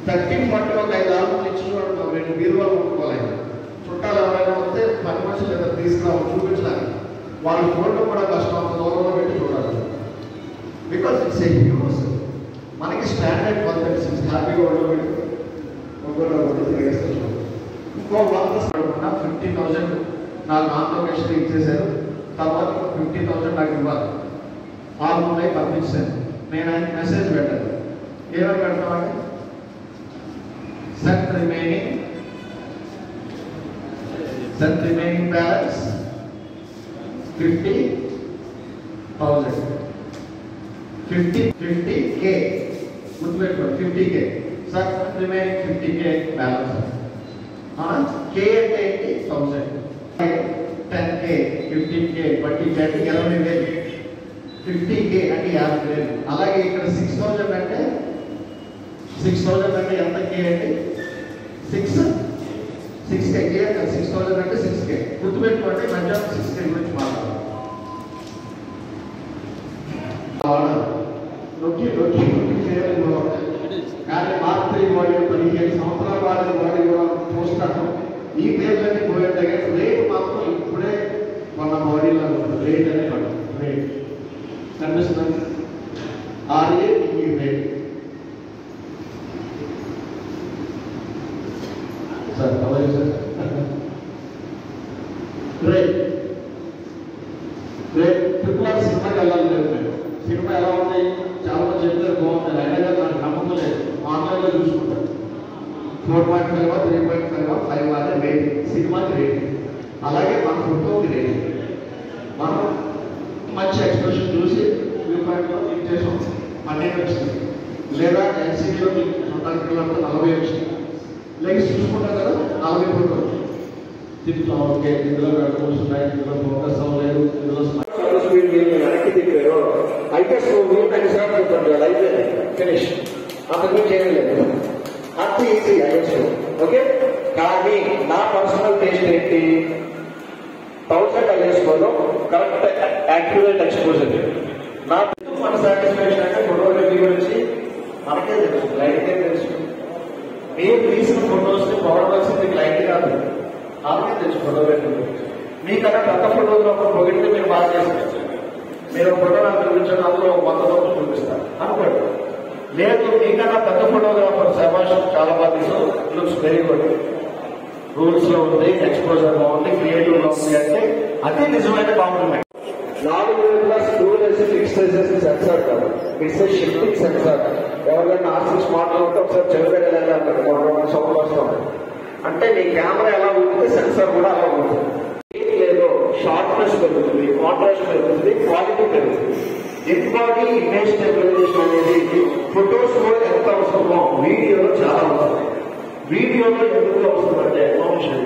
30 40 ఒక 5 ఆల్బమ్లు ఇచ్చి చూడండి, 2 బీరువాలు కొనుక్కోవాలి. చుట్టాలు ఎవరైనా వస్తే 10 మనుషులు లేదా తీసుకురావాలి చూపించడానికి. వాళ్ళ ఫోన్లో కూడా కష్టం, అంత దూరంలో పెట్టి చూడాలి. Because it's a huge. మనకి స్టాండర్డ్ 136 హ్యాపీగా ఉండబెట్టి ఇంకో 50,000 నాకు ఆంధ్రప్రదేశ్లో ఇచ్చేశారు. తర్వాత 50,000 నాకు ఇవ్వాలి. ఆల్బమ్లో పంపించాను. నేను ఆయన మెసేజ్ పెట్టాను. ఏమని పెడతామండి? Cent remaining balance 50,000. 50K గుర్తుపెట్టుకోండి. 50K sir, remaining 50K balance. K అంటే ఏంటి? 1000. 10K 15K 20K అంటే 20,000. 50K అంటే 50,000. అలాగే ఇక్కడ 6,000 అంటే 6,000 అంటే ఎంత K అంటే 6K. K అంటే 6,000 అంటే 6K. గుర్తుపెట్టుకోండి. మధ్య 6K గురించి మాట్లాడాలి. కానీ మాతృ బాడీ 15 సంవత్సరాల వాడి బాడీ చూస్తాను. ఈ పేర్లన్నీ పోయే దగ్గర రేట్ మాత్రం ఇప్పుడే మన బాడీలో రేట్ అనే పడు. రేట్ కనిపిస్తుంది. ఆ రేట్ ఈ రేట్ సార్ అలాగే సార్. రేట్ ట్రిపుల్ ఆర్ సినిమాకి వెళ్ళాలి లేదు. మేము సినిమా ఎలా ఉన్నాయి చాలా మంది చెప్తారు బాగుంటుంది. అయినా కానీ నాకు నమ్మకం లేదు. ఆన్లైన్లో చూసుకుంటాను. 4.5 3.5 5 అనే రేటింగ్ సినిమాకి రేటింగ్. అలాగే మన ఫోటోకి రేటింగ్. మనం మంచి ఎక్స్ప్రెషన్ చూసి వ్యూపాయింట్లో క్లిక్ చేసి అన్నీ వచ్చింది. లేదా ఎన్సీడీలో చూడడానికి 40 వచ్చింది. లైక్స్ చూసుకుంటాం కదా 40 ఫోటోలు తిప్పుతాం. ఓకే, ఇందులో రెడ్స్ ఉన్నాయి, ఇందులో ఫోకస్ అవ్వలేదు, ఇందులో వెనక్కి తిప్పారు. అయితే అయితే ఫినిష్ అంతకు చేయలేదు. అంత ఈజీ అయ్యచ్చు. ఓకే, కానీ నా పర్సనల్ టేస్ట్ ఏంటి? 1000 అయ్యేసుకోవడం కరెక్ట్ యాక్యురేట్ ఎక్స్పోజర్. నా మన సాటిస్ఫాక్షన్ అంటే ఫోటోగ్రఫీ గురించి మనకే తెలుసు, క్లయింట్కే తెలుసు. మీరు తీసిన ఫొటోస్ని పొగడవలసింది క్లయింట్ కాదు, ఆమెకే తెలుసు ఫోటోగ్రఫీ గురించి. మీకన్నా పెద్ద ఫోటోగ్రాఫర్ పొగిడితే మీరు బాగా చేస్తారు. మీరు ఫోటో నాకు చూపించండి, అందులో 100 రూపాయలు చూపిస్తారు అనుకోండి. లేదు, మీకన్నా పెద్ద ఫోటోగ్రాఫర్ శభాష్ చాలా బాగా లుక్స్ వెరీ గుడ్, రూల్స్ లో ఉంది, ఎక్స్పోజర్ బాగుంది, క్రియేటివ్ గా ఉంది అంటే అది నిజమైన కాంప్లిమెంట్. 4 వేల స్క్రూలు వేసి ఫిక్స్ చేసేసి సెన్సార్ కాదు, ఇట్స్ ఏ షిఫ్టింగ్ సెన్సార్. ఎవరికైనా ఆర్సీ స్మార్ట్ లో ఉంటే ఒకసారి చెవిపెట్టేలాగా అంటారు, సౌండ్ వస్తుంది అంటే నీ కెమెరా ఎలా ఉంటుంది సెన్సార్ కూడా అలా ఉంటుంది. లేదో షార్ప్నెస్ పెరుగుతుంది, కాంట్రాస్ట్ పెరుగుతుంది, క్వాలిటీ పెరుగుతుంది. ఇన్బాడీ ఇమేజ్ స్టెబిలైజేషన్ అనేది ఫొటోస్ లో ఎంత అవసరమో వీడియోలో చాలా అవసరం. వీడియోలో ఎందుకు అవసరం అంటే ఎమోషన్